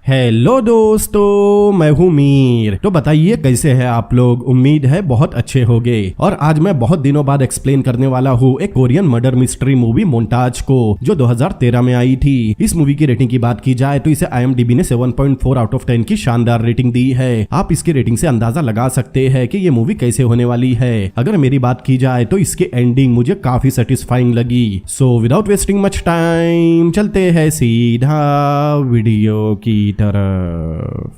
Hello दोस्तों, मैं हूँ मीर। तो बताइए कैसे हैं आप लोग। उम्मीद है बहुत अच्छे होंगे। और आज मैं बहुत दिनों बाद एक्सप्लेन करने वाला हूँ एक Korean murder mystery movie montage को, जो 2013 में आई थी। इस मूवी की रेटिंग की बात की जाए तो इसे IMDb ने 7.4 आउट ऑफ 10 की शानदार रेटिंग दी है। आप इसकी रेटिंग से अंदाजा लगा सकते हैं कि ये मूवी कैसे होने वाली है। अगर मेरी बात की जाए तो इसकी एंडिंग मुझे काफी सेटिस्फाइंग लगी। So without wasting much time चलते हैं सीधा वीडियो की तरफ।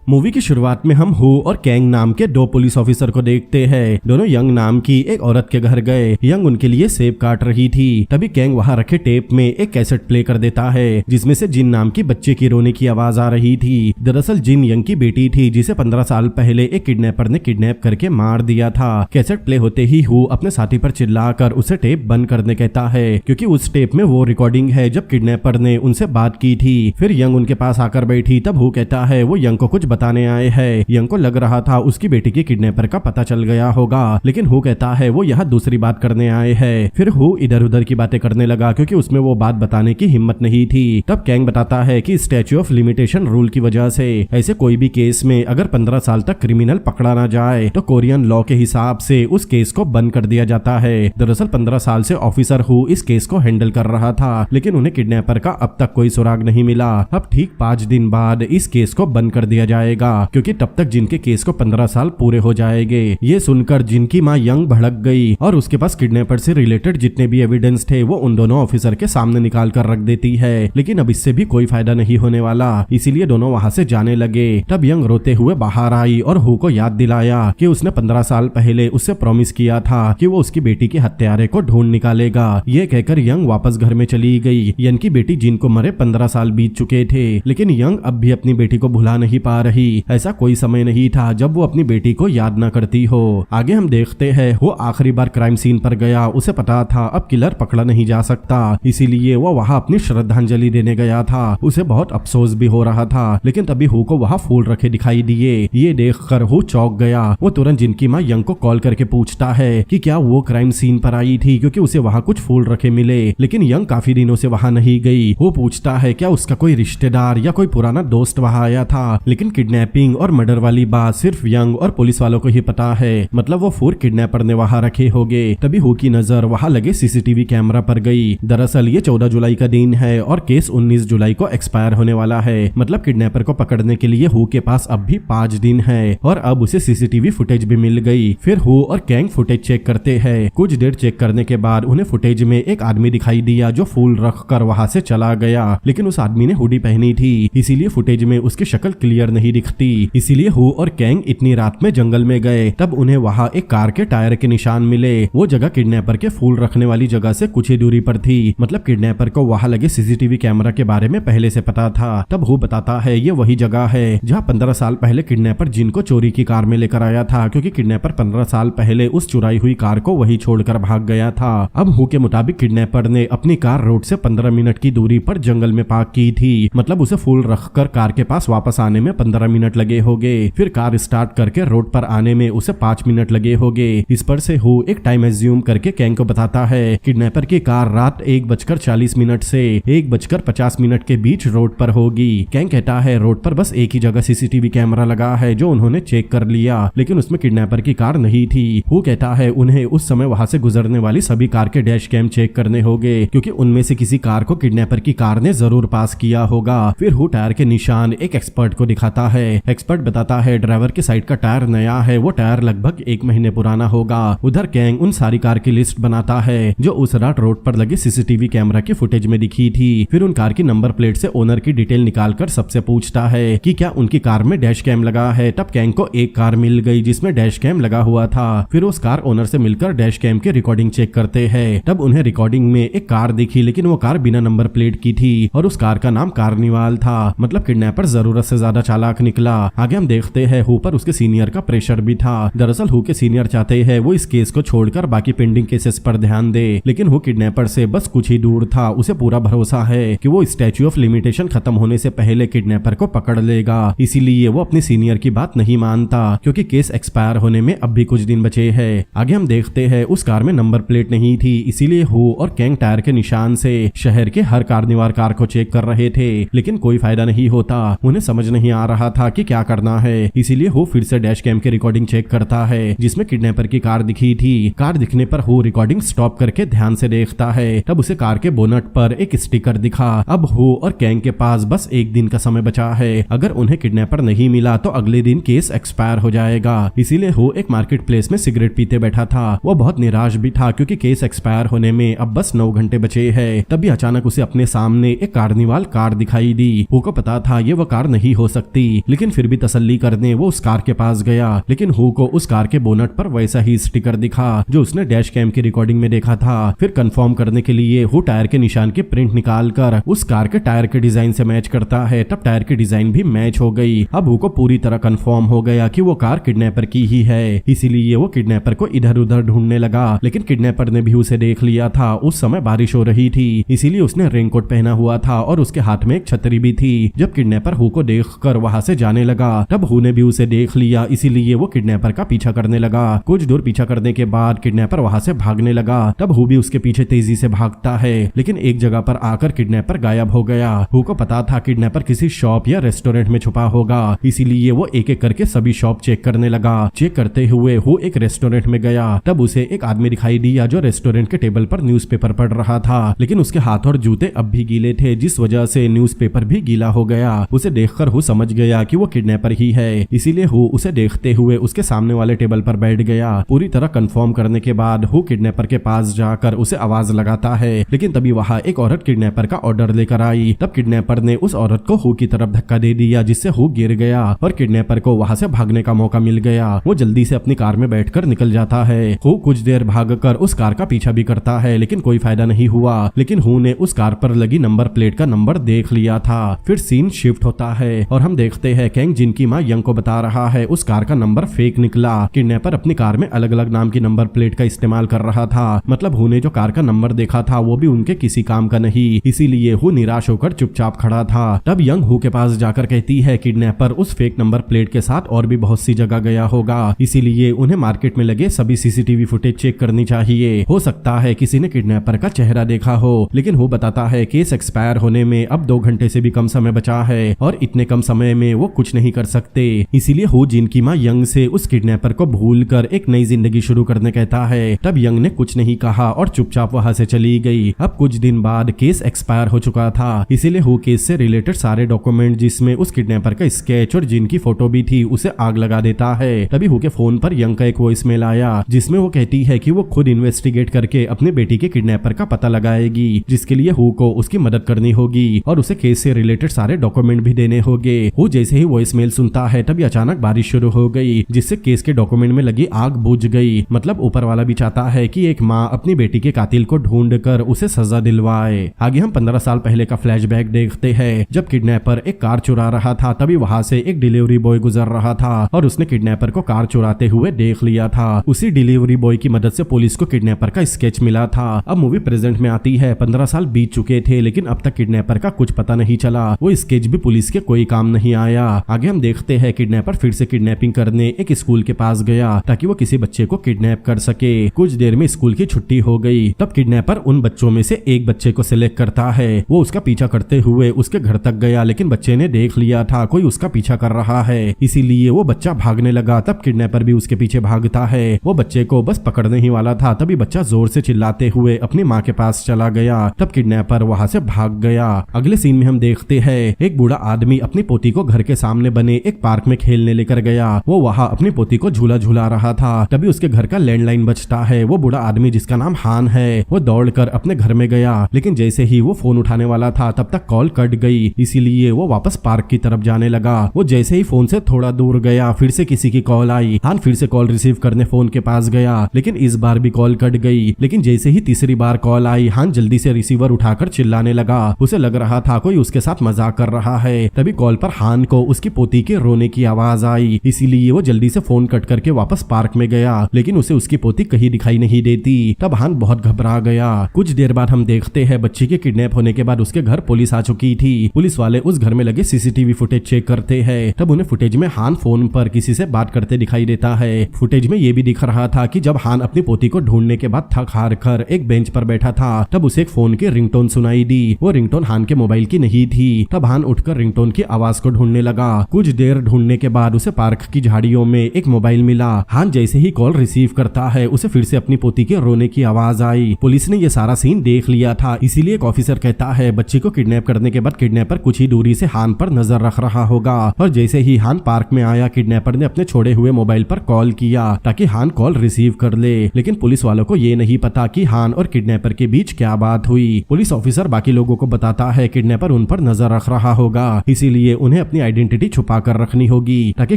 मूवी की शुरुआत में हम हु और कैंग नाम के दो पुलिस ऑफिसर को देखते हैं। दोनों यंग नाम की एक औरत के घर गए। यंग उनके लिए सेब काट रही थी। तभी कैंग वहां रखे टेप में एक कैसेट प्ले कर देता है जिसमें से जिन नाम की बच्चे की रोने की आवाज आ रही थी। दरअसल जिन यंग की बेटी थी जिसे 15 साल पहले एक किडनैपर ने किडनैप करके मार दिया था। कैसेट प्ले होते ही हु अपने साथी पर चिल्लाकर उसे टेप बंद करने कहता है, क्योंकि उस टेप में वो रिकॉर्डिंग है जब किडनैपर ने उनसे बात की थी। फिर यंग उनके पास आकर बैठी। तब हु कहता है वो यंग को कुछ बताने आए हैं। यंग को लग रहा था उसकी बेटी के किडनैपर का पता चल गया होगा, लेकिन हु कहता है वो यहाँ दूसरी बात करने आए हैं। फिर हु इधर उधर की बातें करने लगा क्योंकि उसमें वो बात बताने की हिम्मत नहीं थी। तब कैंग बताता है कि स्टैच्यू ऑफ लिमिटेशन रूल की वजह से ऐसे कोई भी केस में अगर 15 साल तक क्रिमिनल पकड़ा ना जाए तो कोरियन लॉ के हिसाब से उस केस को बंद कर दिया जाता है। दरअसल 15 साल से ऑफिसर हु इस केस को हैंडल कर रहा था, लेकिन उन्हें किडनैपर का अब तक कोई सुराग नहीं मिला। अब ठीक 5 दिन बाद इस केस को बंद कर दिया जाएगा, क्योंकि तब तक जिनके केस को 15 साल पूरे हो जाएंगे। ये सुनकर जिनकी माँ यंग भड़क गई और उसके पास किडनैपर से रिलेटेड जितने भी एविडेंस थे वो उन दोनों ऑफिसर के सामने निकाल कर रख देती है। लेकिन अब इससे भी कोई फायदा नहीं होने वाला, इसीलिए दोनों वहाँ से जाने लगे। तब यंग रोते हुए बाहर आई और हु को याद दिलाया कि उसने 15 साल पहले उससे प्रॉमिस किया था कि वो उसकी बेटी के हत्यारे को ढूंढ निकालेगा। ये कहकर यंग वापस घर में चली गई। यंग की बेटी जिन को मरे 15 साल बीत चुके थे, लेकिन यंग अब भी अपनी बेटी को भुला नहीं पा रही। ऐसा कोई समय नहीं था जब वो अपनी बेटी को याद न करती हो। आगे हम देखते हैं वो आखिरी बार क्राइम सीन पर गया। उसे पता था अब किलर पकड़ा नहीं जा सकता, इसीलिए वो वहाँ अपनी श्रद्धांजलि देने गया था। उसे बहुत अफसोस भी हो रहा था, लेकिन तभी हु को वहाँ फूल रखे दिखाई दिए। ये देखकर हु चौंक गया। वो तुरंत जिनकी माँ यंग को कॉल करके पूछता है कि क्या वो क्राइम सीन पर आई थी, क्योंकि उसे वहाँ कुछ फूल रखे मिले। लेकिन यंग काफी दिनों से वहाँ नहीं गई। वो पूछता है क्या उसका कोई रिश्तेदार या कोई पुराना दोस्त वहाँ आया था, लेकिन किडनैपिंग और मर्डर वाली बात सिर्फ यंग और पुलिस वालों को ही पता है। मतलब वो फूल किडनैपर ने वहाँ रखे होंगे। तभी हु की नजर वहाँ लगे CCTV कैमरा पर गई। दरअसल ये 14 जुलाई का दिन है और केस 19 जुलाई को एक्सपायर होने वाला है। मतलब किडनैपर को पकड़ने के लिए हु के पास अब भी 5 दिन है और अब उसे CCTV फुटेज भी मिल गई। फिर हु और कैंग फुटेज चेक करते हैं। कुछ देर चेक करने के बाद उन्हें फुटेज में एक आदमी दिखाई दिया जो फूल रख कर वहाँ से चला गया, लेकिन उस आदमी ने हुडी पहनी थी, इसीलिए फुटेज में उसकी शक्ल क्लियर नहीं दिखती। इसीलिए हु और कैंग इतनी रात में जंगल में गए। तब उन्हें वहाँ एक कार के टायर के निशान मिले। वो जगह किडनैपर के फूल रखने वाली जगह से कुछ ही दूरी पर थी। मतलब किडनैपर को वहाँ लगे CCTV कैमरा के बारे में पहले से पता था। तब हु बताता है ये वही जगह है जहाँ 15 साल पहले किडनैपर जिन को चोरी की कार में लेकर आया था, क्योंकि किडनैपर 15 साल पहले उस चुराई हुई कार को वही छोड़कर भाग गया था। अब हु के मुताबिक किडनैपर ने अपनी कार रोड से 15 मिनट की दूरी पर जंगल में पार्क की थी। मतलब उसे फूल रखकर कार के पास वापस आने में 15 मिनट लगे होंगे। फिर कार स्टार्ट करके रोड पर आने में उसे 5 मिनट लगे होंगे। इस पर से हु एक टाइम एज्यूम करके कैंग को बताता है किडनैपर की कार रात 1:40 से 1:50 के बीच रोड पर होगी। कैंग कहता है रोड पर बस एक ही जगह CCTV कैमरा लगा है जो उन्होंने चेक कर लिया, लेकिन उसमें किडनैपर की कार नहीं थी। हु कहता है उन्हें उस समय वहां से गुजरने वाली सभी कार के डैश कैम चेक करने होंगे, क्योंकि उनमें से किसी कार को किडनैपर की कार ने जरूर पास किया होगा। फिर हु टायर के निशान एक एक्सपर्ट को दिखाता है। एक्सपर्ट बताता है ड्राइवर के साइड का टायर नया है, वो टायर लगभग 1 महीने पुराना होगा। उधर कैंग उन सारी कार की लिस्ट बनाता है जो उस रात रोड पर लगे CCTV कैमरा की फुटेज में दिखी थी। फिर उन कार की नंबर प्लेट से ओनर की डिटेल निकालकर सबसे पूछता है कि क्या उनकी कार में डैश कैम लगा है। तब कैंग को एक कार मिल गई जिसमें डैश कैम लगा हुआ था। फिर उस कार ओनर से मिलकर डैश कैम की रिकॉर्डिंग चेक करते हैं। तब उन्हें रिकॉर्डिंग में एक कार दिखी, लेकिन वो कार बिना नंबर प्लेट की थी और उस कार का नाम कार्निवाल था। मतलब किडनैपर जरूरत से ज्यादा चालाक मजाक निकला। आगे हम देखते हैं हु पर उसके सीनियर का प्रेशर भी था। दरअसल हु के सीनियर चाहते हैं वो इस केस को छोड़कर बाकी पेंडिंग केसेस पर ध्यान दे, लेकिन हु किडनैपर से बस कुछ ही दूर था। उसे पूरा भरोसा है कि वो स्टैच्यू ऑफ लिमिटेशन खत्म होने से पहले किडनैपर को पकड़ लेगा, इसीलिए वो अपनी सीनियर की बात नहीं मानता क्योंकि केस एक्सपायर होने में अब भी कुछ दिन बचे हैं। आगे हम देखते हैं उस कार में नंबर प्लेट नहीं थी, इसीलिए हु और कैंग टायर के निशान से शहर के हर कार्निवाल कार को चेक कर रहे थे, लेकिन कोई फायदा नहीं होता। उन्हें समझ नहीं आ रहा था कि क्या करना है, इसीलिए हु फिर से डैश कैम की रिकॉर्डिंग चेक करता है जिसमें किडनैपर की कार दिखी थी। कार दिखने पर हु रिकॉर्डिंग स्टॉप करके ध्यान से देखता है। तब उसे कार के बोनट पर एक स्टिकर दिखा। अब हु और कैंग के पास बस एक दिन का समय बचा है। अगर उन्हें किडनैपर नहीं मिला तो अगले दिन केस एक्सपायर हो जाएगा। इसीलिए हु एक मार्केट प्लेस में सिगरेट पीते बैठा था। वो बहुत निराश भी था क्योंकि केस एक्सपायर होने में अब बस 9 घंटे बचे हैं। तभी अचानक उसे अपने सामने एक कार्निवाल कार दिखाई दी। हु को पता था ये वो कार नहीं हो सकती, लेकिन फिर भी तसल्ली करने वो उस कार के पास गया, लेकिन हु को उस कार के बोनट पर वैसा ही स्टिकर दिखा जो उसने डैश कैम की रिकॉर्डिंग में देखा था। फिर कंफर्म करने के लिए हु टायर के निशान की प्रिंट निकाल कर उस कार के टायर के डिजाइन से मैच करता है। तब टायर की डिजाइन भी मैच हो गई। अब हु को पूरी तरह कंफर्म हो गया कि वो कार किडनैपर की ही है, इसीलिए वो किडनैपर को इधर उधर ढूंढने लगा, लेकिन किडनैपर ने भी उसे देख लिया था। उस समय बारिश हो रही थी, इसीलिए उसने रेनकोट पहना हुआ था और उसके हाथ में एक छतरी भी थी। जब किडनैपर हु को देखकर वहां से जाने लगा तब हु ने भी उसे देख लिया, इसीलिए वो किडनैपर का पीछा करने लगा। कुछ दूर पीछा करने के बाद किडनैपर वहां से भागने लगा। तब हु भी उसके पीछे तेजी से भागता है, लेकिन एक जगह पर आकर किडनैपर गायब हो गया। हु को पता था किडनैपर किसी शॉप या रेस्टोरेंट में छुपा होगा, इसीलिए वो एक एक करके सभी शॉप चेक करने लगा। चेक करते हुए हु एक रेस्टोरेंट में गया। तब उसे एक आदमी दिखाई दिया जो रेस्टोरेंट के टेबल पर न्यूज़पेपर पढ़ रहा था, लेकिन उसके हाथ और जूते अब भी गीले थे, जिस वजह से न्यूज़पेपर भी गीला हो गया। उसे देखकर हु समझ गया कि वो किडनैपर ही है, इसीलिए हु उसे देखते हुए उसके सामने वाले टेबल पर बैठ गया। पूरी तरह कंफर्म करने के बाद हु किडनैपर के पास जाकर उसे आवाज लगाता है, लेकिन तभी वहां एक औरत किडनैपर का ऑर्डर लेकर आई। तब किडनैपर ने उस औरत को हु की तरफ धक्का दे दिया, जिससे हु गिर गया और किडनैपर को वहां से भागने का मौका मिल गया। वो जल्दी से अपनी कार में बैठकर निकल जाता है। हु कुछ देर भागकर उस कार का पीछा भी करता है, लेकिन कोई फायदा नहीं हुआ। लेकिन हु ने उस कार पर लगी नंबर प्लेट का नंबर देख लिया था। फिर सीन शिफ्ट होता है और हम देखते हैं कैंग जिनकी माँ यंग को बता रहा है उस कार का नंबर फेक निकला। किडनैपर अपनी कार में अलग अलग नाम की नंबर प्लेट का इस्तेमाल कर रहा था, मतलब हु ने जो कार का नंबर देखा था वो भी उनके किसी काम का नहीं, इसीलिए हु निराश होकर चुपचाप खड़ा था। तब यंग हु के पास जाकर कहती है किडनैपर उस फेक नंबर प्लेट के साथ और भी बहुत सी जगह गया होगा, इसीलिए उन्हें मार्केट में लगे सभी सीसीटीवी फुटेज चेक करनी चाहिए। हो सकता है किसी ने किडनैपर का चेहरा देखा हो, लेकिन हु बताता है केस एक्सपायर होने में अब 2 घंटे से भी कम समय बचा है और इतने कम समय में वो कुछ नहीं कर सकते। इसीलिए हु जिनकी माँ यंग से उस किडनैपर को भूलकर एक नई जिंदगी शुरू करने कहता है। तब यंग ने कुछ नहीं कहा और चुपचाप वहां से चली गई। अब कुछ दिन बाद केस एक्सपायर हो चुका था, इसीलिए हु केस से रिलेटेड सारे डॉक्यूमेंट जिसमें उस किडनैपर का स्केच और जिनकी फोटो भी थी उसे आग लगा देता है। तभी हु के फोन पर यंग का एक वॉइसमेल आया जिसमें वो कहती है कि वो खुद इन्वेस्टिगेट करके अपनी बेटी के किडनैपर का पता लगाएगी, जिसके लिए हु को उसकी मदद करनी होगी और उसे केस से रिलेटेड सारे डॉक्यूमेंट भी देने होंगे। हु जैसे ही वॉइसमेल सुनता है तभी अचानक बारिश शुरू हो गई, जिससे केस के डॉक्यूमेंट में लगी आग बुझ गई। मतलब ऊपर वाला भी चाहता है कि एक माँ अपनी बेटी के कातिल को ढूंढकर उसे सजा दिलवाए। आगे हम 15 साल पहले का फ्लैशबैक देखते हैं। जब किडनैपर एक कार चुरा रहा था तभी वहां से एक डिलीवरी बॉय गुजर रहा था और उसने किडनैपर को कार चुराते हुए देख लिया था। उसी डिलीवरी बॉय की मदद से पुलिस को किडनैपर का स्केच मिला था। अब मूवी प्रेजेंट में आती है। 15 साल बीत चुके थे लेकिन अब तक किडनैपर का कुछ पता नहीं चला। वो स्केच भी पुलिस के कोई काम नहीं आया। आगे हम देखते हैं किडनैपर फिर से किडनैपिंग करने एक स्कूल के पास गया ताकि वो किसी बच्चे को किडनैप कर सके। कुछ देर में स्कूल की छुट्टी हो गई। तब किडनैपर उन बच्चों में से एक बच्चे को सिलेक्ट करता है। वो उसका पीछा करते हुए उसके घर तक गया, लेकिन बच्चे ने देख लिया था कोई उसका पीछा कर रहा है, इसीलिए वो बच्चा भागने लगा। तब किडनैपर भी उसके पीछे भागता है। वो बच्चे को बस पकड़ने ही वाला था तभी बच्चा जोर से चिल्लाते हुए अपनी माँ के पास चला गया। तब किडनैपर वहां से भाग गया। अगले सीन में हम देखते हैं एक बूढ़ा आदमी अपनी पोती को घर के सामने बने एक पार्क में खेलने लेकर गया। वो वहां अपनी पोती को झूला झूला रहा था। तभी उसके घर का लैंडलाइन बजता है। वो बूढ़ा आदमी जिसका नाम हान है वो दौड़कर अपने घर में गया, लेकिन जैसे ही वो फोन उठाने वाला था तब तक कॉल कट गई, इसीलिए वो वापस पार्क की तरफ जाने लगा। वो जैसे ही फोन से थोड़ा दूर गया फिर से किसी की कॉल आई। हान फिर से कॉल रिसीव करने फोन के पास गया, लेकिन इस बार भी कॉल कट गई। लेकिन जैसे ही तीसरी बार कॉल आई हान जल्दी से रिसीवर उठाकर चिल्लाने लगा। उसे लग रहा था कोई उसके साथ मजाक कर रहा है। तभी कॉल पर हान को उसकी पोती के रोने की आवाज आई, इसीलिए वो जल्दी से फोन कट करके वापस पार्क में गया, लेकिन उसे उसकी पोती कहीं दिखाई नहीं देती। तब हान बहुत घबरा गया। कुछ देर बाद हम देखते हैं बच्ची के किडनैप होने के बाद उसके घर पुलिस आ चुकी थी। पुलिस वाले उस घर में लगे सीसीटीवी फुटेज चेक करते हैं। तब उन्हें फुटेज में हान फोन पर किसी से बात करते दिखाई देता है। फुटेज में ये भी दिख रहा था कि जब हान अपनी पोती को ढूंढने के बाद थक हार कर एक बेंच पर बैठा था, तब उसे एक फोन की रिंगटोन सुनाई दी। वो रिंगटोन हान के मोबाइल की नहीं थी। तब हान उठकर रिंगटोन की आवाज को ढूंढने लगा। कुछ देर ढूंढने के बाद उसे पार्क की झाड़ियों में एक मोबाइल मिला। हान जैसे ही कॉल रिसीव करता है, उसे फिर से अपनी पोती के रोने की आवाज आई। पुलिस ने ये सारा सीन देख लिया था, इसीलिए एक ऑफिसर कहता है बच्ची को किडनैप करने के बाद किडनैपर कुछ ही दूरी से हान पर नजर रख रहा होगा। और जैसे ही हान पार्क में आया, किडनैपर ने अपने छोड़े हुए मोबाइल पर कॉल किया ताकि हान कॉल रिसीव कर ले। लेकिन पुलिस वालों को ये नहीं पता कि हान और किडनैपर के बीच क्या बात हुई। पुलिस ऑफिसर बाकी लोगों को बताता है किडनैपर उन पर नजर रख रहा होगा, इसीलिए उन्हें अपनी आइडेंटिटी छुपा कर रखनी होगी ताकि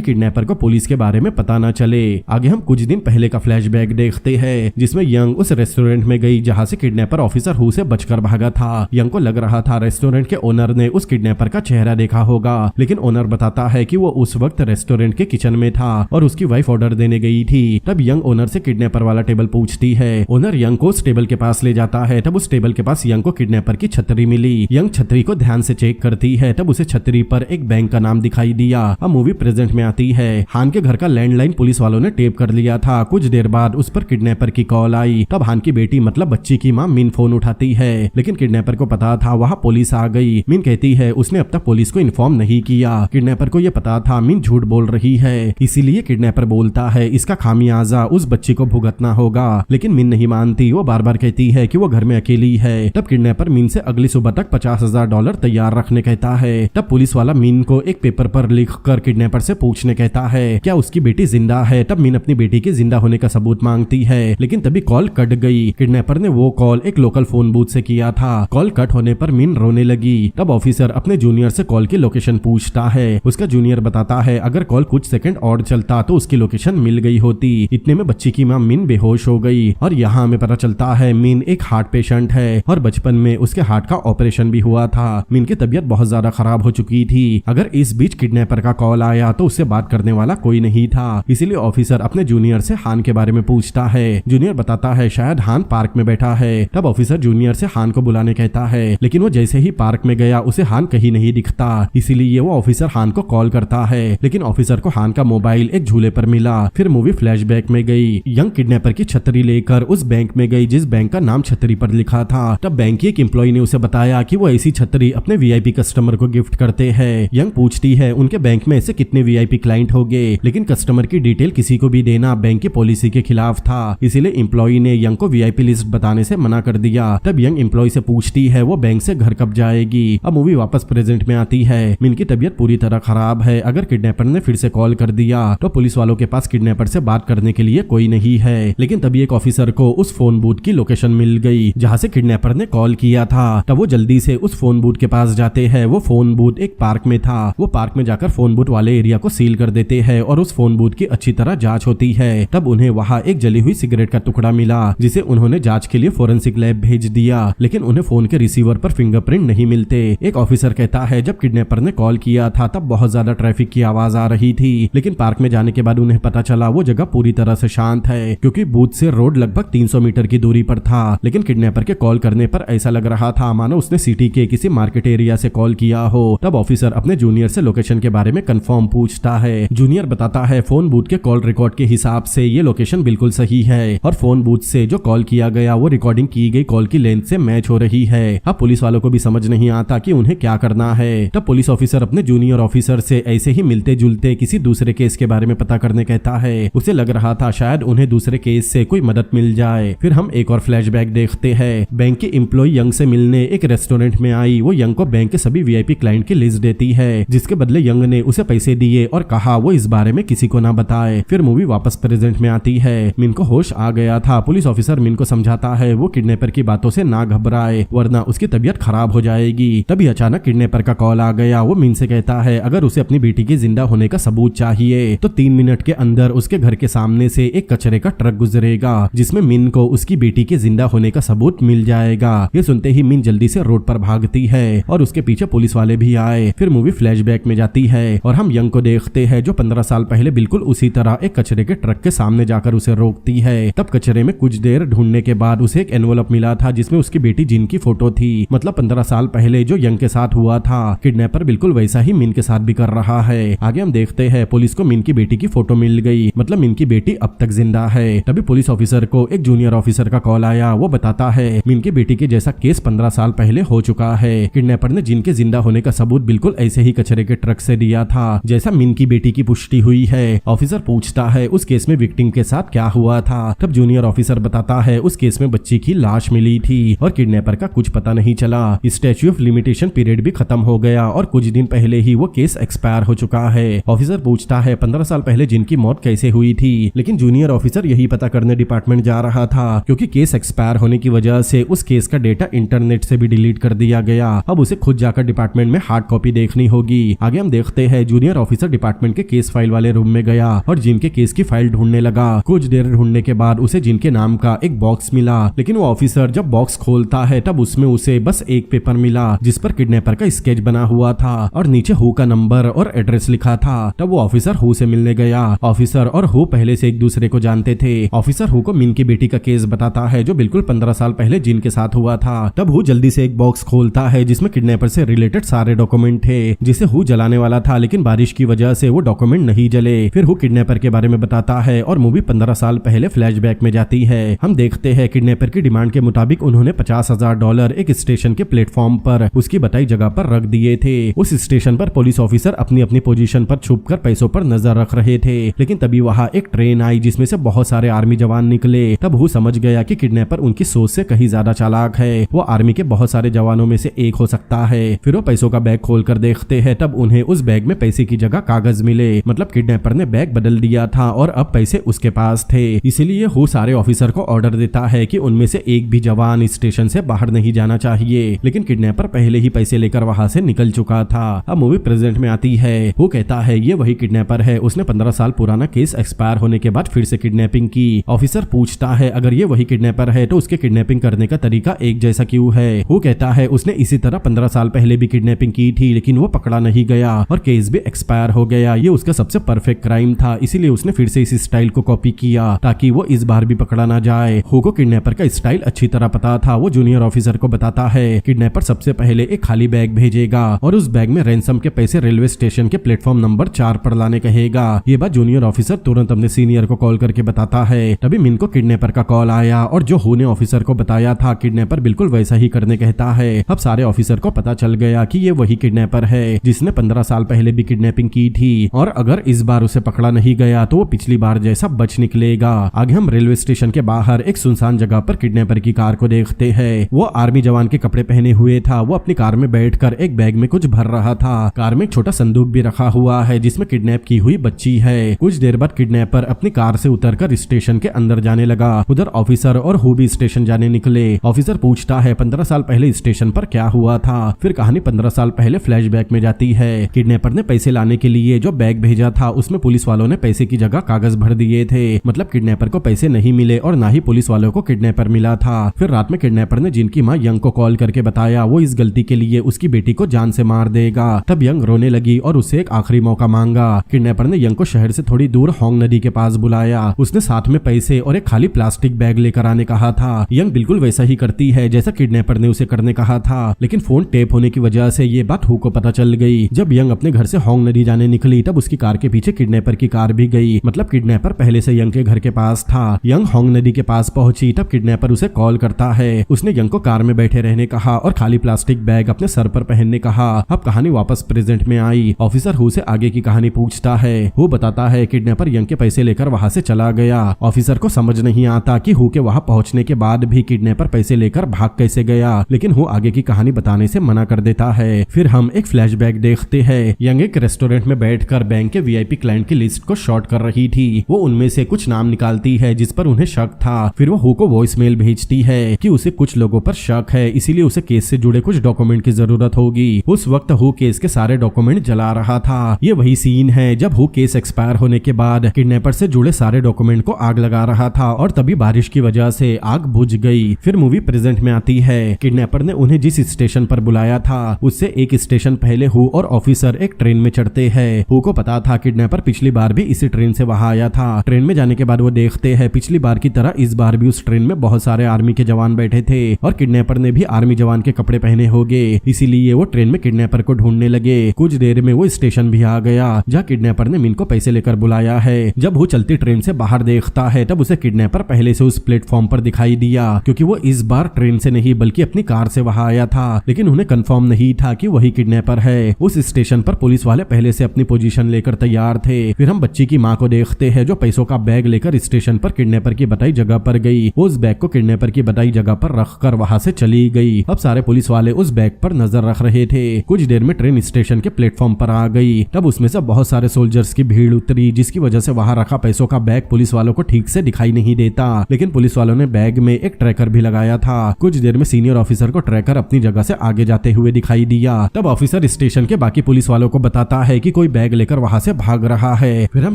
किडनैपर को पुलिस के बारे में पता न चले। आगे हम कुछ दिन पहले का फ्लैशबैक देखते हैं, जिसमें यंग उस रेस्टोरेंट में गई जहां से किडनैपर ऑफिसर हु से बचकर भागा था। यंग को लग रहा था रेस्टोरेंट के ओनर ने उस किडनैपर का चेहरा देखा होगा, लेकिन ओनर बताता है कि वो उस वक्त रेस्टोरेंट के किचन में था और उसकी वाइफ ऑर्डर देने गई थी। तब यंग ओनर से किडनैपर वाला टेबल पूछती है। ओनर यंग को उस टेबल के पास ले जाता है। तब उस टेबल के पास यंग को किडनैपर की छतरी मिली। यंग छतरी को ध्यान से चेक करती है। तब उसे छतरी पर एक बैंक का नाम दिखाई दिया। अब मूवी प्रेजेंट में आती है। हान के घर का लैंडलाइन पुलिस वालों ने टेप कर लिया था। कुछ देर बाद उस पर किडनैपर की कॉल आई। तब हान की बेटी मतलब बच्ची की मां मिन फोन उठाती है, लेकिन किडनैपर को पता था वहां पुलिस आ गई। मिन कहती है उसने अब तक पुलिस को इन्फॉर्म नहीं किया। किडनैपर को यह पता था मिन झूठ बोल रही है, इसीलिए किडनैपर बोलता है इसका खामियाजा उस बच्ची को भुगतना होगा। लेकिन मिन नहीं मानती। वो बार बार कहती है कि वो घर में अकेली है। तब किडनैपर मिन से अगली सुबह तक $50,000 तैयार रखने कहता है। तब पुलिस वाला मिन को एक पेपर पर लिखकर किडनैपर से पूछने कहता है क्या उसकी बेटी जिंदा है। तब मिन अपनी बेटी के जिंदा होने का सबूत मांगती है, लेकिन तभी कॉल कट गई। किडनैपर ने वो कॉल एक लोकल फोन बूथ से किया था। कॉल कट होने पर मिन रोने लगी। तब ऑफिसर अपने जूनियर से कॉल की लोकेशन पूछता है। उसका जूनियर बताता है अगर कॉल कुछ सेकंड और चलता तो उसकी लोकेशन मिल गई होती। इतने में बच्ची की मां मिन बेहोश हो गई और यहाँ हमें पता चलता है मिन एक हार्ट पेशेंट है और बचपन में उसके हार्ट का ऑपरेशन भी हुआ था। मिन की तबीयत बहुत ज्यादा खराब हो चुकी थी। अगर इस बीच किडनैपर का कॉल आया तो उससे बात करने वाला कोई नहीं था, इसीलिए ऑफिसर अपने जूनियर से हान के बारे में पूछता है। जूनियर बताता है शायद हान पार्क में बैठा है। तब ऑफिसर जूनियर से हान को बुलाने कहता है, लेकिन वो जैसे ही पार्क में गया उसे हान कहीं नहीं दिखता, इसीलिए वो ऑफिसर हान को कॉल करता है। लेकिन ऑफिसर को हान का मोबाइल एक झूले पर मिला। फिर मूवी फ्लैशबैक में गई। यंग किडनैपर की छतरी लेकर उस बैंक में गई जिस बैंक का नाम छतरी पर लिखा था। तब बैंक की एक एम्प्लॉय ने उसे बताया कि वो ऐसी छतरी अपने वीआईपी कस्टमर को गिफ्ट करते हैं। यंग पूछती है उनके बैंक में ऐसे कितने वीआईपी क्लाइंट होंगे, लेकिन कस्टमर की डिटेल किसी को भी देना बैंक की पॉलिसी के खिलाफ था, इसीलिए एम्प्लॉय ने यंग को वीआईपी लिस्ट बताने से मना कर दिया। तब यंग एम्प्लॉय से पूछती है वो बैंक से घर कब जाएगी। अब मूवी वापस प्रेजेंट में आती है। मिन की तबीयत पूरी तरह खराब है। अगर किडनैपर ने फिर से कॉल कर दिया तो पुलिस वालों के पास किडनैपर से बात करने के लिए कोई नहीं है। लेकिन तभी एक ऑफिसर को उस फोन बूथ की लोकेशन मिल गई जहां से किडनैपर ने कॉल किया था। तब वो जल्दी से उस फोन बूथ के पास जाते हैं। वो फोन बूथ एक पार्क में था। वो पार्क में जाकर फोन बूथ वाले एरिया को सील कर देते हैं और उस फोन बूथ की अच्छी तरह जांच होती है। तब उन्हें वहां एक जली हुई सिगरेट का टुकड़ा मिला जिसे उन्होंने जांच के लिए फोरेंसिक लैब भेज दिया, लेकिन उन्हें फोन के रिसीवर पर फिंगरप्रिंट नहीं मिलते। एक ऑफिसर कहता है जब किडनैपर ने कॉल किया था तब बहुत ज्यादा ट्रैफिक की आवाज आ रही थी, लेकिन पार्क में जाने के बाद उन्हें पता चला वो जगह पूरी तरह से शांत है क्योंकि बूथ से रोड लगभग 300 मीटर की दूरी पर था। लेकिन किडनैपर के कॉल करने पर ऐसा लग रहा था मानो उसने सिटी के किसी मार्केट एरिया से कॉल किया हो। तब ऑफिसर अपने जूनियर से लोकेशन के बारे में कंफर्म पूछता है। जूनियर बताता है फोन बूथ के कॉल रिकॉर्ड के हिसाब से ये लोकेशन बिल्कुल सही है और फोन बूथ से जो कॉल किया गया वो रिकॉर्डिंग की गई कॉल की लेंथ से मैच हो रही है। अब पुलिस वालों को भी समझ नहीं आता कि उन्हें क्या करना है। तब पुलिस ऑफिसर अपने जूनियर ऑफिसर से ऐसे ही मिलते जुलते किसी दूसरे केस के बारे में पता करने कहता है। उसे लग रहा था शायद उन्हें दूसरे केस से कोई मदद मिल जाए। फिर हम एक और फ्लैशबैक देखते हैं। बैंक की एम्प्लॉय यंग से मिलने एक रेस्टोरेंट में आई। वो यंग को बैंक के सभी वीआईपी क्लाइंट की लिस्ट देती है, जिसके बदले यंग ने उसे पैसे दिए और कहा वो इस बारे में किसी को ना बताए। फिर मूवी वापस प्रेजेंट में आती है। मिन को होश आ गया था। पुलिस ऑफिसर मिन को समझाता है वो किडनैपर की बातों से ना घबराए वरना उसकी तबीयत खराब हो जाएगी। तभी अचानक किडनैपर का कॉल आ गया। वो मिन से कहता है अगर उसे अपनी बेटी के जिंदा होने का सबूत चाहिए तो 3 मिनट के अंदर उसके घर के सामने से एक कचरे का ट्रक गुजरेगा जिसमें मिन को उसकी बेटी के जिंदा होने का सबूत मिल जाएगा। ये सुनते ही मिन जल्दी से रोड पर भागती है और उसके पीछे पुलिस वाले भी आए। फिर मूवी फ्लैश फ्लैशबैक में जाती है और हम यंग को देखते हैं जो 15 साल पहले बिल्कुल उसी तरह एक कचरे के ट्रक के सामने जाकर उसे रोकती है। तब कचरे में कुछ देर ढूंढने के बाद उसे एक एनवलप मिला था जिसमें उसकी बेटी जिन की फोटो थी। मतलब 15 साल पहले जो यंग के साथ हुआ था किडनैपर बिल्कुल वैसा ही मिन के साथ भी कर रहा है। आगे हम देखते हैं पुलिस को मिन की बेटी की फोटो मिल गई, मतलब मिन की बेटी अब तक जिंदा है। तभी पुलिस ऑफिसर को एक जूनियर ऑफिसर का कॉल आया। वो बताता है मिन की बेटी के जैसा केस 15 साल पहले हो चुका है। किडनैपर ने जिन के जिंदा होने का सबूत बिल्कुल ऐसे ही कचरे के ट्रक से दिया था जैसा मिन की बेटी की पुष्टि हुई है। ऑफिसर पूछता है उस केस में विक्टिम के साथ क्या हुआ था। तब जूनियर ऑफिसर बताता है उस केस में बच्ची की लाश मिली थी और किडनैपर का कुछ पता नहीं चला। स्टैच्यू ऑफ लिमिटेशन पीरियड भी खत्म हो गया और कुछ दिन पहले ही वो केस एक्सपायर हो चुका है। ऑफिसर पूछता है 15 साल पहले जिनकी मौत कैसे हुई थी, लेकिन जूनियर ऑफिसर यही पता करने डिपार्टमेंट जा रहा था क्योंकि केस एक्सपायर होने की वजह से उस केस का डेटा इंटरनेट से भी डिलीट कर दिया गया। अब उसे खुद जाकर डिपार्टमेंट में हार्ड कॉपी देखनी होगी। आगे हम देखते हैं जूनियर ऑफिसर डिपार्टमेंट के केस फाइल वाले रूम में गया और जिनके केस की फाइल ढूंढने लगा। कुछ देर ढूंढने के बाद उसे जिनके नाम का एक बॉक्स मिला, लेकिन वो ऑफिसर जब बॉक्स खोलता है तब उसमें उसे बस एक पेपर मिला जिस पर किडनैपर का स्केच बना हुआ था और नीचे हु का नंबर और एड्रेस लिखा था। तब वो ऑफिसर हु से मिलने गया। ऑफिसर और हु पहले से एक दूसरे को जानते थे। ऑफिसर हु को मिन की बेटी का केस बताता है जो बिल्कुल 15 साल पहले जिन के साथ हुआ था। तब हु जल्दी से एक बॉक्स खोलता है जिसमें किडनैपर से रिलेटेड सारे डॉक्यूमेंट थे जिसे हु जलाने वाला था, लेकिन बारिश की वजह से वो डॉक्यूमेंट नहीं जले। फिर हु किडनैपर के बारे में बताता है और मूवी 15 साल पहले फ्लैशबैक में जाती है। हम देखते हैं किडनैपर की डिमांड के मुताबिक उन्होंने $50,000 एक स्टेशन के प्लेटफॉर्म पर उसकी बताई जगह पर रख दिए थे। उस स्टेशन पर पुलिस ऑफिसर अपनी अपनी पोजीशन पर छुपकर पैसों पर नजर रख रहे थे, लेकिन तभी वहां एक ट्रेन आई जिसमें से बहुत सारे आर्मी जवान निकले। तब हु समझ गया कि किडनैपर उनकी सोच से कहीं ज्यादा चालाक है, वो आर्मी के बहुत सारे जवानों में से एक हो सकता है। फिर वो पैसों का बैग खोल कर देखते हैं, तब उन्हें उस बैग में पैसे की जगह कागज मिले। मतलब किडनैपर ने बैग बदल दिया था और अब पैसे उसके पास थे। इसीलिए हु सारे ऑफिसर को ऑर्डर देता है कि उनमें से एक भी जवान स्टेशन से बाहर नहीं जाना चाहिए, लेकिन किडनैपर पहले ही पैसे लेकर वहां से निकल चुका था। अब मूवी प्रेजेंट में आती है। हु कहता है ये वही किडनैपर है, उसने 15 साल पुराना केस एक्सपायर होने के बाद फिर से किडनैपिंग की। ऑफिसर पूछता है अगर ये वही किडनैपर है तो उसके किडनैपिंग करने का तरीका एक जैसा क्यों है। हु कहता है उसने इसी तरह 15 साल पहले भी किडनैपिंग की थी, लेकिन वो पकड़ा नहीं गया और केस भी एक्सपायर हो गया। ये उसका सबसे परफेक्ट क्राइम था, इसीलिए उसने फिर से इस स्टाइल को कॉपी किया ताकि वो इस बार भी पकड़ा ना जाए। हु को किडनैपर का स्टाइल अच्छी तरह पता था। वो जूनियर ऑफिसर को बताता है किडनैपर सबसे पहले एक खाली बैग भेजेगा और उस बैग में रैंसम के पैसे रेलवे स्टेशन के प्लेटफॉर्म नंबर 4 पर लाने कहेगा। ये बात जूनियर ऑफिसर तुरंत अपने सीनियर को कॉल करके बताता है। तभी मिन को किडनैपर का कॉल आया और जो हु ने ऑफिसर को बताया था किडनैपर बिल्कुल वैसा ही करने कहता है। अब सारे ऑफिसर को पता चल गया कि ये वही किडनैपर है जिसने 15 साल पहले भी किडनैपिंग की थी और अगर इस बार उसे पकड़ा नहीं गया तो वो पिछली बार जैसा बच निकलेगा। आगे हम रेलवे स्टेशन के बाहर एक सुनसान जगह पर किडनैपर की कार को देखते हैं। वो आर्मी जवान के कपड़े पहने हुए था। वो अपनी कार में बैठकर एक बैग में कुछ भर रहा था। कार में एक छोटा संदूक भी रखा हुआ है जिसमें किडनैप की हुई बच्ची है। कुछ देर बाद किडनैपर अपनी कार से उतरकर स्टेशन के अंदर जाने लगा। उधर ऑफिसर और हु भी स्टेशन जाने निकले। ऑफिसर पूछता है 15 साल पहले स्टेशन पर क्या हुआ था। फिर कहानी 15 साल पहले फ्लैशबैक में जाती है। किडनैपर ने पैसे लाने के लिए जो बैग भेजा था उसमें पुलिस वालों ने पैसे की जगह कागज भर दिए थे। मतलब किडनैपर को पैसे नहीं मिले और ना ही पुलिस वालों को किडनैपर मिला था। फिर रात में किडनैपर ने जिनकी माँ यंग को कॉल करके बताया वो इस गलती के लिए उसकी बेटी को जान से मार देगा। तब यंग रोने लगी और उससे एक आखिरी मौका मांगा। किडनैपर ने यंग को शहर से थोड़ी दूर होंग नदी के पास बुलाया। उसने साथ में पैसे और एक खाली प्लास्टिक बैग लेकर आने कहा था। यंग बिल्कुल वैसा ही करती है जैसा किडनैपर ने उसे करने कहा था, लेकिन फोन टेप होने की वजह से ये बात हु को पता चल गई। जब यंग अपने घर से होंग नदी जाने निकली तब उसकी कार के पीछे किडनैपर की कार भी गई। मतलब किडनैपर पहले से यंग के घर के पास था। यंग होंग नदी के पास पहुंची तब किडनैपर उसे कॉल करता है। उसने यंग को कार में बैठे रहने कहा और खाली प्लास्टिक बैग अपने सर पर पहनने कहा। अब कहानी वापस प्रेजेंट में आई। ऑफिसर हु से आगे की कहानी पूछता है। हु बताता है किडनैपर यंग के पैसे लेकर वहां से चला गया। ऑफिसर को समझ नहीं आता कि हु के वहां पहुंचने के बाद भी किडनैपर पैसे लेकर भाग कैसे गया, लेकिन हु आगे की कहानी बताने से मना कर देता है। फिर हम एक फ्लैशबैक देखते हैं। यंग एक रेस्टोरेंट में बैठकर बैंक के वीआईपी क्लाइंट की लिस्ट को शॉर्ट कर रही थी। वो उनमें से कुछ नाम निकालती है जिस पर उन्हें शक था। फिर वो हु को वॉइस मेल भेजती है कि उसे कुछ लोगों पर शक है, इसीलिए उसे केस से जुड़े कुछ डॉक्यूमेंट की जरूरत होगी। उस वक्त हु केस के सारे डॉक्यूमेंट जला रहा था। ये वही सीन है जब हु केस एक्सपायर होने के बाद किडनैपर से जुड़े सारे डॉक्यूमेंट को आग लगा रहा था और तभी बारिश की वजह से आग बुझ गई। फिर मूवी प्रेजेंट में आती है। किडनैपर ने उन्हें जिस स्टेशन पर बुलाया था उससे एक स्टेशन पहले हु हु और ऑफिसर एक ट्रेन में चढ़ते हैं। हु को पता था किडनैपर पिछली बार भी इसी ट्रेन से वहां आया था। ट्रेन में जाने के बाद वो देखते हैं पिछली बार की तरह इस बार भी उस ट्रेन में बहुत सारे आर्मी के जवान बैठे थे और किडनैपर ने भी आर्मी जवान के कपड़े पहने होंगे, इसीलिए वो ट्रेन में किडनैपर को ढूंढने लगे। कुछ देर में वो स्टेशन भी आ गया जहाँ किडनैपर ने मिन को पैसे लेकर बुलाया है। जब वो चलती ट्रेन से बाहर देखता है तब उसे किडनैपर पहले से उस प्लेटफॉर्म पर दिखाई दिया, क्योंकि वो इस बार ट्रेन से नहीं बल्कि अपनी कार से वहां आया था, लेकिन उन्हें कंफर्म नहीं था कि वही किडनैपर है। उस स्टेशन पर पुलिस वाले पहले से अपनी पोजीशन लेकर तैयार थे। फिर हम बच्ची की माँ को देखते हैं जो पैसों का बैग लेकर स्टेशन पर किडनैपर की बताई जगह पर गई। वो उस बैग को किडनैपर की बताई जगह पर रखकर वहां से चली गई। अब सारे पुलिस वाले उस बैग पर नजर रख रहे थे। कुछ देर में ट्रेन स्टेशन के प्लेटफॉर्म पर आ गई। तब उसमें से बहुत सारे सोल्जर्स की भीड़ उतरी, जिसकी वजह से वहां रखा पैसों का बैग पुलिस वालों को ठीक से दिखाई नहीं देता, लेकिन पुलिस वालों ने बैग में एक ट्रैकर भी लगाया था। कुछ देर में सीनियर ऑफिसर को ट्रैकर अपनी जगह से आगे जाते हुए दिखाई दिया। तब ऑफिसर स्टेशन के बाकी पुलिस वालों को बताता है कि कोई बैग लेकर वहां से भाग रहा है। फिर हम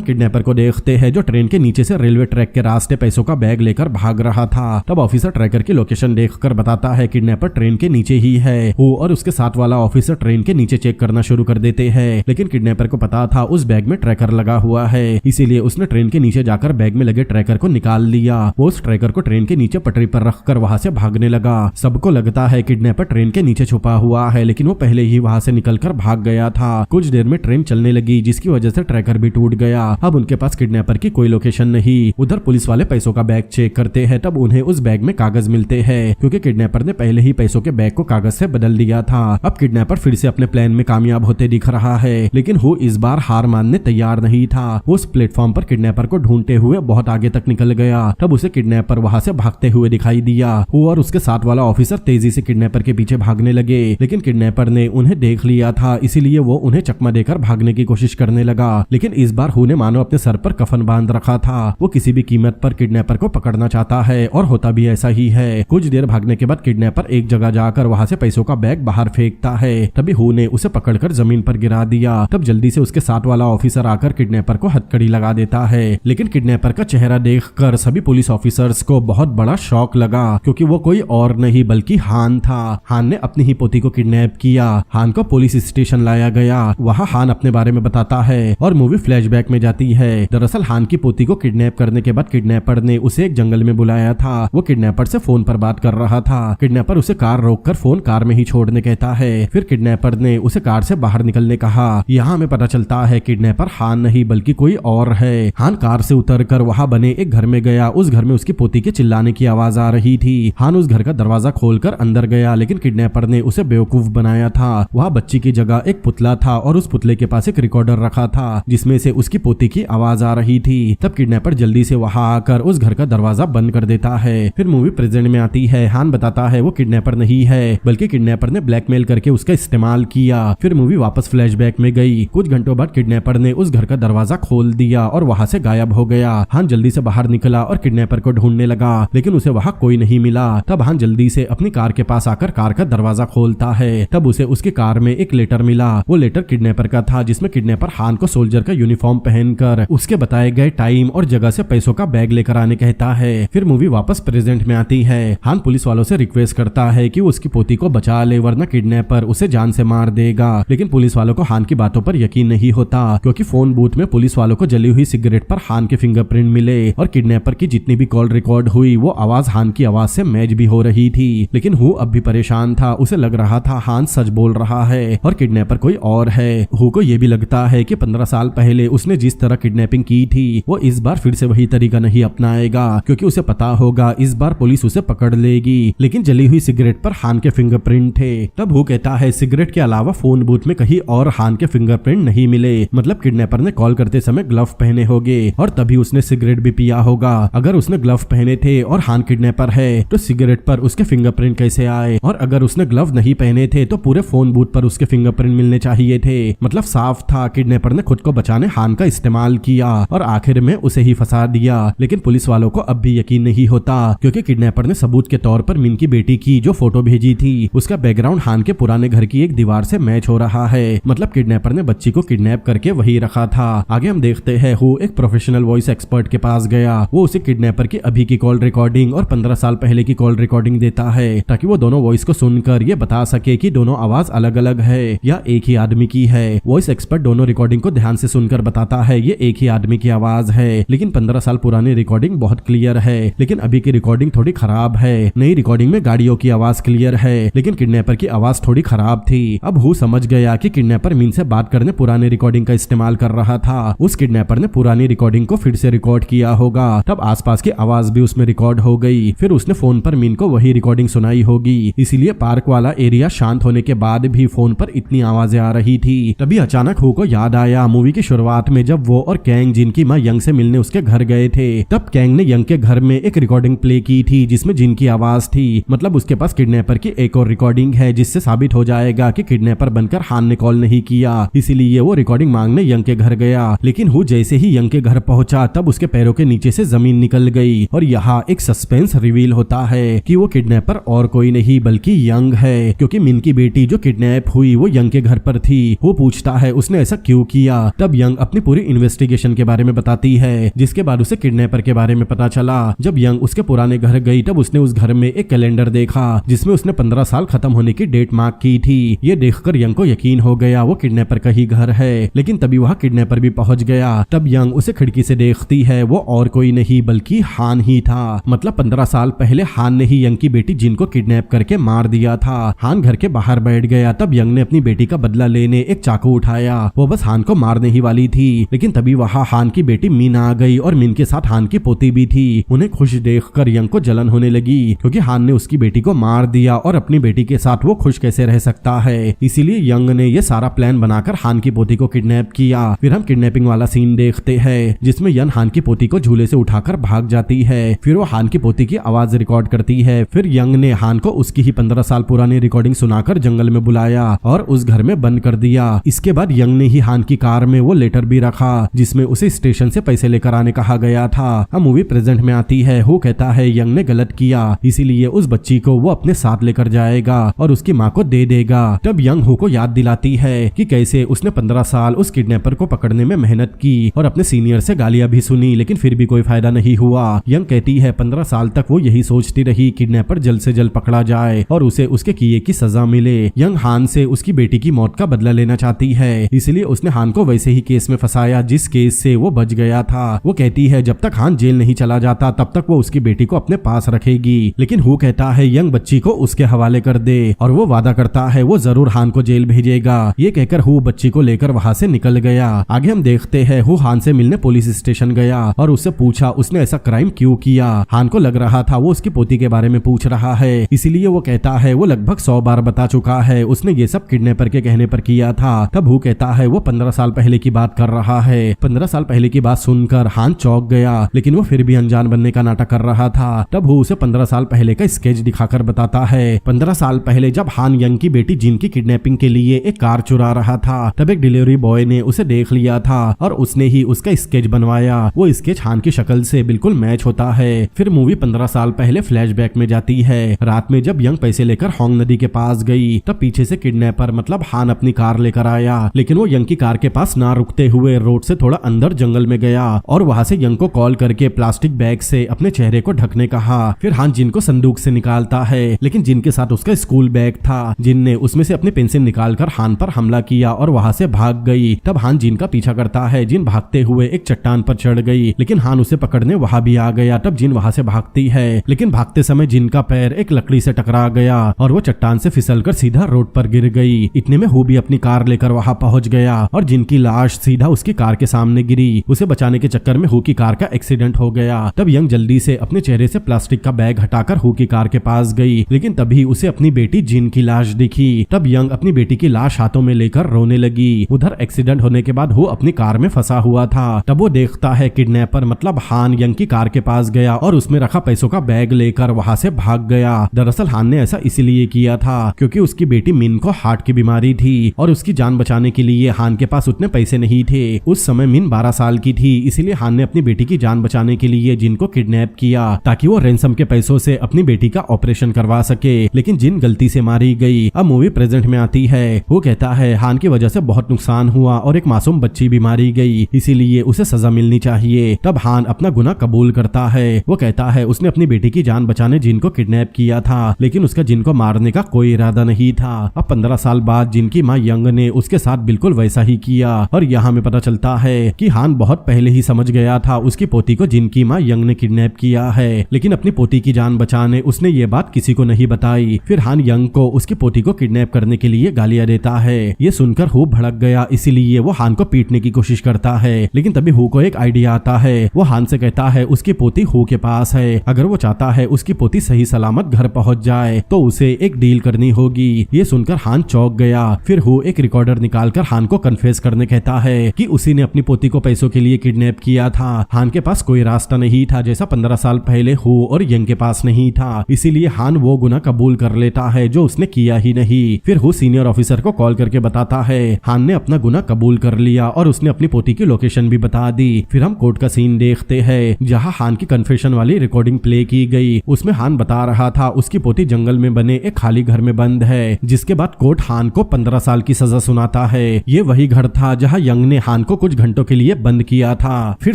किडनैपर को देखते हैं जो ट्रेन के नीचे से रेलवे ट्रैक के रास्ते पैसों का बैग लेकर भाग रहा था। तब ऑफिसर ट्रैकर की लोकेशन देखकर बताता है किडनैपर ट्रेन के नीचे ही है। वो और उसके साथ वाला ऑफिसर ट्रेन के नीचे चेक करना शुरू कर देते हैं, लेकिन किडनैपर को पता था उस बैग में ट्रैकर लगा हुआ है, इसीलिए उसने ट्रेन के नीचे जाकर बैग में लगे ट्रैकर को निकाल लिया। वो उस ट्रैकर को ट्रेन के नीचे पटरी पर रखकर वहां से भागने लगा। सबको लगता है किडनैपर ट्रेन के नीचे छुपा हुआ है, लेकिन वो पहले ही वहां से निकलकर भाग गया था। कुछ देर में ट्रेन चलने लगी, जिसकी वजह से ट्रैकर भी टूट गया। अब उनके पास किडनैपर की कोई लोकेशन नहीं। उधर पुलिस वाले पैसों का बैग चेक करते हैं, तब उन्हें उस बैग में कागज मिलते हैं, क्योंकि किडनैपर ने पहले ही पैसों के बैग को कागज से बदल दिया था। अब किडनैपर फिर से अपने प्लान में कामयाब होते दिख रहा है, लेकिन वो इस बार हार मानने तैयार नहीं था। वो उस प्लेटफॉर्म पर किडनैपर को ढूंढते हुए बहुत आगे तक निकल गया। तब उसे किडनैपर वहां से भागते हुए दिखाई दिया। वो और उसके साथ वाला ऑफिसर तेजी से किडनैपर के पीछे भागने लगे, लेकिन किडनैपर ने उन्हें देख लिया था, इसीलिए वो उन्हें चकमा देकर भागने की कोशिश करने लगा। लेकिन इस बार हु ने मानो अपने सर पर कफन बांध रखा था। वो किसी भी कीमत पर किडनैपर को पकड़ना चाहता है, और होता भी ऐसा ही है। कुछ देर भागने के बाद किडनैपर एक जगह जाकर वहां से पैसों का बैग बाहर फेंकता है। तभी हु ने उसे पकड़कर जमीन पर गिरा दिया। तब जल्दी से उसके साथ वाला ऑफिसर आकर किडनैपर को हथकड़ी लगा देता है, लेकिन किडनैपर का चेहरा देखकर सभी पुलिस ऑफिसर्स को बहुत बड़ा शॉक लगा, क्योंकि वो कोई और नहीं बल्कि हान था। हान ने अपनी ही पोती को किडनैप किया। हान को पुलिस स्टेशन लाया गया। वहाँ हान अपने बारे में बताता है और मूवी फ्लैशबैक में जाती है। दरअसल हान की पोती को किडनैप करने के बाद किडनैपर ने उसे एक जंगल में बुलाया था। वो किडनैपर से फोन पर बात कर रहा था। किडनैपर उसे कार रोककर फोन कार में ही छोड़ने कहता है। फिर किडनैपर ने उसे कार से बाहर निकलने कहा। यहाँ हमें पता चलता है किडनैपर हान नहीं बल्कि कोई और है। हान कार से उतरकर वहाँ बने एक घर में गया। उस घर में उसकी पोती के चिल्लाने की आवाज आ रही थी। हान उस घर का दरवाजा खोलकर अंदर गया, लेकिन किडनैपर ने उसे बेवकूफ बनाया था। वहाँ बच्ची की जगह एक पुतला था और उस पुतले के पास एक रिकॉर्डर रखा था जिसमें से उसकी पोती की आवाज आ रही थी। तब किडनैपर जल्दी से वहाँ आकर उस घर का दरवाजा बंद कर देता है। फिर मूवी प्रेजेंट में आती है। हान बताता है वो किडनैपर नहीं है बल्कि किडनैपर ने ब्लैकमेल करके उसका इस्तेमाल किया। फिर मूवी वापस फ्लैशबैक में गई। कुछ घंटों बाद किडनैपर ने उस घर का दरवाजा खोल दिया और वहाँ से गायब हो गया। हान जल्दी से बाहर निकला और किडनैपर को ढूंढने लगा, लेकिन उसे वहाँ कोई नहीं मिला। तब हान जल्दी से अपनी कार के पास आकर कार का दरवाजा खोलता है। तब उसे उसकी कार में एक लेटर मिला। वो लेटर किडनैपर का था, जिसमें किडनैपर हान को सोल्जर का यूनिफॉर्म पहनकर उसके बताए गए टाइम और जगह से पैसों का बैग लेकर आने कहता है। फिर मूवी वापस प्रेजेंट में आती है। हान पुलिस वालों से रिक्वेस्ट करता है कि वो उसकी पोती को बचा ले, वरना किडनैपर उसे जान से मार देगा। लेकिन पुलिस वालों को हान की बातों पर यकीन नहीं होता, क्योंकि फोन बूथ में पुलिस वालों को जली हुई सिगरेट पर हान के फिंगरप्रिंट मिले और किडनैपर की जितनी भी कॉल रिकॉर्ड हुई वो आवाज हान की आवाज से मैच भी हो रही थी। लेकिन हु अब भी परेशान था। उसे लग रहा था हान सच बोल रहा है और किडनैपर कोई और है। हु को ये भी लगता है कि 15 साल पहले उसने जिस तरह किडनैपिंग की थी वो इस बार फिर से वही तरीका नहीं अपनाएगा, क्योंकि उसे पता होगा इस बार पुलिस उसे पकड़ लेगी। लेकिन जली हुई सिगरेट पर हान के फिंगरप्रिंट थे। तब हु कहता है सिगरेट के अलावा फोन बूथ में कहीं और हान के फिंगरप्रिंट नहीं मिले, मतलब किडनैपर ने कॉल करते समय ग्लव पहने होंगे और तभी उसने सिगरेट भी पिया होगा। अगर उसने ग्लव पहने थे और हान किडनैपर है तो सिगरेट पर उसके फिंगरप्रिंट कैसे आए, और अगर उसने ग्लव नहीं पहने थे तो पूरे फोन बूथ पर उसके फिंगरप्रिंट मिलने चाहिए थे। मतलब साफ था किडनैपर ने खुद को बचाने हान का इस्तेमाल किया और आखिर में उसे ही फंसा दिया। लेकिन पुलिस वालों को अब भी यकीन नहीं होता, क्योंकि किडनैपर ने सबूत के तौर पर मिन की बेटी की जो फोटो भेजी थी उसका बैकग्राउंड हान के पुराने घर की एक दीवार से मैच हो रहा है। मतलब किडनैपर ने बच्ची को किडनैप करके वही रखा था। आगे हम देखते हैं हु एक प्रोफेशनल वॉइस एक्सपर्ट के पास गया। वो उसे किडनैपर की अभी की कॉल रिकॉर्डिंग और 15 साल पहले की कॉल रिकॉर्डिंग देता है, ताकि वो दोनों वॉइस को सुनकर ये बता सके कि दोनों आवाज अलग अलग है। या एक ही आदमी की है। वॉइस एक्सपर्ट दोनों रिकॉर्डिंग को ध्यान से सुनकर बताता है ये एक ही आदमी की आवाज है, लेकिन 15 साल पुरानी रिकॉर्डिंग बहुत क्लियर है, लेकिन अभी की रिकॉर्डिंग थोड़ी खराब है। नई रिकॉर्डिंग में गाड़ियों की आवाज क्लियर है, लेकिन किडनैपर की आवाज थोड़ी खराब थी। अब हु समझ गया कि किडनैपर मीन से बात करने पुरानी रिकॉर्डिंग का इस्तेमाल कर रहा था। उस किडनैपर ने पुरानी रिकॉर्डिंग को फिर से रिकॉर्ड किया होगा, तब आसपास की आवाज भी उसमें रिकॉर्ड हो गई। फिर उसने फोन पर मीन को वही रिकॉर्डिंग सुनाई होगी, इसीलिए पार्क वाला एरिया शांत होने के बाद भी फोन पर इतनी आवाजें आ रही थी। तभी अचानक हु को याद आया मूवी की शुरुआत में जब वो और कैंग जिनकी माँ यंग से मिलने उसके घर गए थे, तब कैंग ने यंग के घर में एक रिकॉर्डिंग प्ले की थी जिसमें जिन की आवाज थी। मतलब उसके पास किडनैपर की एक और रिकॉर्डिंग है, जिससे साबित हो जाएगा कि किडनैपर बनकर हान ने कॉल नहीं किया, इसीलिए वो रिकॉर्डिंग मांगने यंग के घर गया। लेकिन हु जैसे ही यंग के घर पहुंचा तब उसके पैरों के नीचे से जमीन निकल गई और यहाँ एक सस्पेंस रिवील होता है कि वो किडनैपर और कोई नहीं बल्कि यंग है, क्योंकि मिन की बेटी जो किडनैप हुई वो यंग के घर पर थी। वो पूछता है उसने ऐसा क्यों किया, तब यंग अपनी पूरी इन्वेस्टिगेशन के बारे में बताती है, जिसके बाद उसे किडनैपर के बारे में पता चला। जब यंग उसके पुराने घर गई तब उसने उस घर में एक कैलेंडर देखा जिसमें उसने 15 साल खत्म होने की डेट मार्क की थी। ये देखकर यंग को यकीन हो गया वो किडनैपर का ही घर है, लेकिन तभी वहाँ किडनैपर भी पहुंच गया। तब यंग उसे खिड़की से देखती है, वो और कोई नहीं बल्कि हान ही था। मतलब 15 साल पहले हान ने ही यंग की बेटी जिन को किडनैप करके मार दिया था। हान घर के बाहर बैठ गया, तब यंग ने अपनी बेटी का बदला लेने एक चाकू उठाया। वो बस हान को मारने ही वाली थी, लेकिन तभी वहाँ हान की बेटी मीन आ गई और मीन के साथ हान की पोती भी थी। उन्हें खुश देखकर यंग को जलन होने लगी, क्योंकि हान ने उसकी बेटी को मार दिया और अपनी बेटी के साथ वो खुश कैसे रह सकता है। इसीलिए यंग ने ये सारा प्लान बनाकर हान की पोती को किडनैप किया। फिर हम किडनैपिंग वाला सीन देखते हैं जिसमें यंग हान की पोती को झूले से उठाकर भाग जाती है। फिर वो हान की पोती की आवाज रिकॉर्ड करती है। फिर यंग ने हान को उसकी ही 15 साल पुरानी रिकॉर्डिंग सुनाकर जंगल में बुलाया और उस घर में बंद कर दिया। इसके बाद यंग ने ही हान की कार में वो लेटर भी रखा जिसमें उसे स्टेशन से पैसे लेकर आने कहा गया था। अब मूवी प्रेजेंट में आती है। हु कहता है यंग ने गलत किया, इसीलिए उस बच्ची को वो अपने साथ लेकर जाएगा और उसकी माँ को दे देगा। तब यंग हु को याद दिलाती है कि कैसे उसने 15 साल उस किडनैपर को पकड़ने में मेहनत की और अपने सीनियर से गालियां भी सुनी, लेकिन फिर भी कोई फायदा नहीं हुआ। यंग कहती है 15 साल तक वो यही सोचती रही किडनैपर जल्द से जल्द पकड़ा जाए और उसे उसके किए की सजा मिले। यंग हान से उसकी बेटी की मौत का बदला लेना चाहती है, इसलिए उसने हान को वैसे ही केस में फंसाया जिस केस से वो बच गया था। वो कहती है जब तक हान जेल नहीं चला जाता तब तक वो उसकी बेटी को अपने पास रखेगी, लेकिन हु कहता है यंग बच्ची को उसके हवाले कर दे और वो वादा करता है वो जरूर हान को जेल भेजेगा। ये कहकर हु बच्ची को लेकर वहाँ से निकल गया। आगे हम देखते हैं हु हान से मिलने पुलिस स्टेशन गया और उससे पूछा उसने ऐसा क्राइम क्यों किया। हान को लग रहा था वो उसकी पोती के बारे में पूछ रहा है, इसीलिए वो कहता है वो लगभग 100 बार बता चुका है उसने ये सब किडनैपर के कहने पर किया था। तब हु कहता है वो 15 साल पहले की बात कर रहा है। 15 साल पहले की बात सुनकर हान चौंक गया, लेकिन वो फिर भी अनजान बनने का नाटक कर रहा था। तब हु उसे 15 साल पहले का स्केच दिखाकर बताता है 15 साल पहले जब हान यंग की बेटी जिन की किडनैपिंग के लिए एक कार चुरा रहा था, तब एक डिलीवरी बॉय ने उसे देख लिया था और उसने ही उसका स्केच बनवाया। वो स्केच हान की शक्ल से बिल्कुल मैच होता है। फिर मूवी 15 साल पहले फ्लैशबैक में जाती है। रात में जब यंग पैसे लेकर होंग नदी के पास गई तब पीछे से किडनैपर मतलब हान अपनी कार लेकर आया, लेकिन वो यंग की कार के पास ना रुकते हुए रोड से थोड़ा अंदर जंगल में गया और वहां से यंग को कॉल करके प्लास्टिक बैग से अपने चेहरे को ढकने कहा। फिर हान जिन को संदूक से निकालता है, लेकिन जिन के साथ उसका स्कूल बैग था। जिन ने उसमें से अपनी पेंसिल निकालकर हान पर हमला किया और वहां से भाग गई। तब हान जिन का पीछा करता है। जिन भागते हुए एक चट्टान पर चढ़ गई, लेकिन हान उसे पकड़ने वहां भी आ गया। तब जिन वहां से भागती है, लेकिन भागते समय जिन का पैर एक लकड़ी से टकरा गया और वो चट्टान से फिसलकर सीधा रोड पर गिर गई। इतने में हु भी अपनी कार लेकर वहां पहुंच गया और जिन की लाश सीधा उसकी कार के सामने गिरी। उसे बचाने के चक्कर में हु की कार का एक्सीडेंट हो गया। तब यंग जल्दी से अपने चेहरे से प्लास्टिक का बैग हटाकर हु की कार के पास गई, लेकिन तभी उसे अपनी बेटी जिन की लाश दिखी। तब यंग अपनी बेटी की लाश हाथों में लेकर रोने लगी। उधर एक्सीडेंट होने के बाद हु अपनी कार में फंसा हुआ था। तब वो देखता है किडनैपर मतलब हान यंग की कार के पास गया और उसमें रखा पैसों का बैग लेकर वहां से भाग गया। दरअसल हान ने ऐसा इसलिए किया था क्योंकि उसकी बेटी मिन को हार्ट की बीमारी थी और उसकी जान बचाने के लिए हान के पास उतने पैसे नहीं थे। उस समय मिन 12 साल की थी, इसीलिए हान ने अपनी बेटी की जान बचाने के लिए जिन को किडनैप किया ताकि वो रैंसम के पैसों से अपनी बेटी का ऑपरेशन करवा सके, लेकिन जिन गलती से मारी गई। अब मूवी प्रेजेंट में आती है। वो कहता है हान की वजह से बहुत नुकसान हुआ और एक मासूम बच्ची भी मारी गई, इसीलिए उसे सजा मिलनी चाहिए। तब हान अपना गुनाह कबूल करता है। वो कहता है उसने अपनी बेटी की जान बचाने जिन को किडनैप किया था, लेकिन उसका जिन को मारने का कोई इरादा नहीं था। अब 15 साल बाद जिनकी माँ यंग ने उसके साथ बिल्कुल वैसा ही किया। और यहाँ में पता चलता है कि हान बहुत पहले ही समझ गया था उसकी पोती को जिनकी माँ यंग ने किडनैप किया है, लेकिन अपनी पोती की जान बचाने उसने ये बात किसी को नहीं बताई। फिर हान यंग को उसकी पोती को किडनैप करने के लिए गालियां देता है। ये सुनकर हु भड़क गया, इसीलिए वो हान को पीटने की कोशिश करता है। लेकिन तभी हु को एक आइडिया आता है। वो हान से कहता है उसकी पोती हु के पास है, अगर वो चाहता है उसकी पोती सही सलामत घर पहुंच जाए तो उसे एक डील करनी होगी। ये सुनकर हान चौंक गया। फिर हु एक रिकॉर्डर निकालकर हान को कन्फेस करने कहता है कि उसी ने अपनी पोती को पैसों के लिए किडनैप किया था। हान के पास कोई रास्ता नहीं था, जैसा 15 साल पहले हु और यंग के पास नहीं था, इसीलिए हान वो गुनाह कबूल कर लेता है जो उसने किया ही नहीं। फिर हु सीनियर ऑफिसर को कॉल करके बताता है हान ने अपना गुनाह कबूल कर लिया और उसने अपनी पोती की लोकेशन भी बता दी। फिर हम कोर्ट का सीन देखते हैं जहाँ हान की कन्फेशन वाली रिकॉर्डिंग प्ले की गई। उसमें हान बता रहा था उसकी पोती जंगल में बने एक खाली घर में बंद है, जिसके बाद कोर्ट हान को 15 साल की सजा सुनाता है। ये वही घर था जहाँ यंग ने हान को कुछ घंटों के लिए बंद किया था। फिर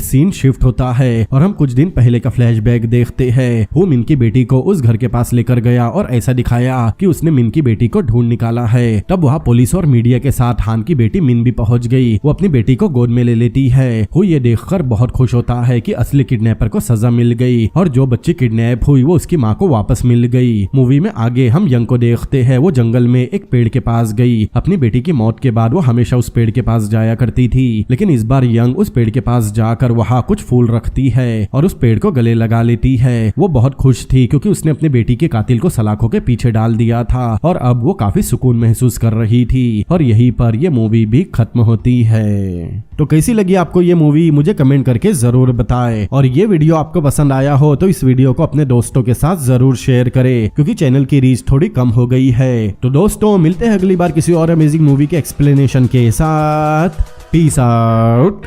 सीन शिफ्ट होता है और हम कुछ दिन पहले का फ्लैशबैक देखते हैं। वो मिन की बेटी को उस घर के पास लेकर गया और ऐसा दिखाया कि उसने मिन की बेटी को ढूंढ निकाला है। तब वहाँ पुलिस और मीडिया के साथ हान की बेटी मिन भी पहुंच गई। वो अपनी बेटी को गोद में ले लेती है। वो ये देखकर बहुत खुश होता है कि असली किडनैपर को सजा मिल गई और जो बच्ची किडनैप हुई वो उसकी माँ को वापस मिल गई। मूवी में आगे हम यंग को देखते हैं। वो जंगल में एक पेड़ के पास गई। अपनी बेटी की मौत के बाद वो हमेशा उस पेड़ के पास जाया करती थी, लेकिन इस बार यंग उस पेड़ के पास जाकर वहाँ कुछ फूल रखती है और उस पेड़ को गले लगा लेती है। वो बहुत खुश थी क्योंकि उसने अपनी बेटी के कातिल को सलाखों के पीछे डाल दिया था और अब वो काफी सुकून महसूस कर रही थी। और यहीं पर ये मूवी भी खत्म होती है। तो कैसी लगी आपको ये मूवी मुझे कमेंट करके जरूर बताएं। और ये वीडियो आपको पसंद आया हो तो इस वीडियो को अपने दोस्तों के साथ जरूर शेयर करें, क्योंकि चैनल की रीच थोड़ी कम हो गई है। तो दोस्तों मिलते हैं अगली बार किसी और अमेजिंग मूवी के एक्सप्लेनेशन के साथ। Peace out.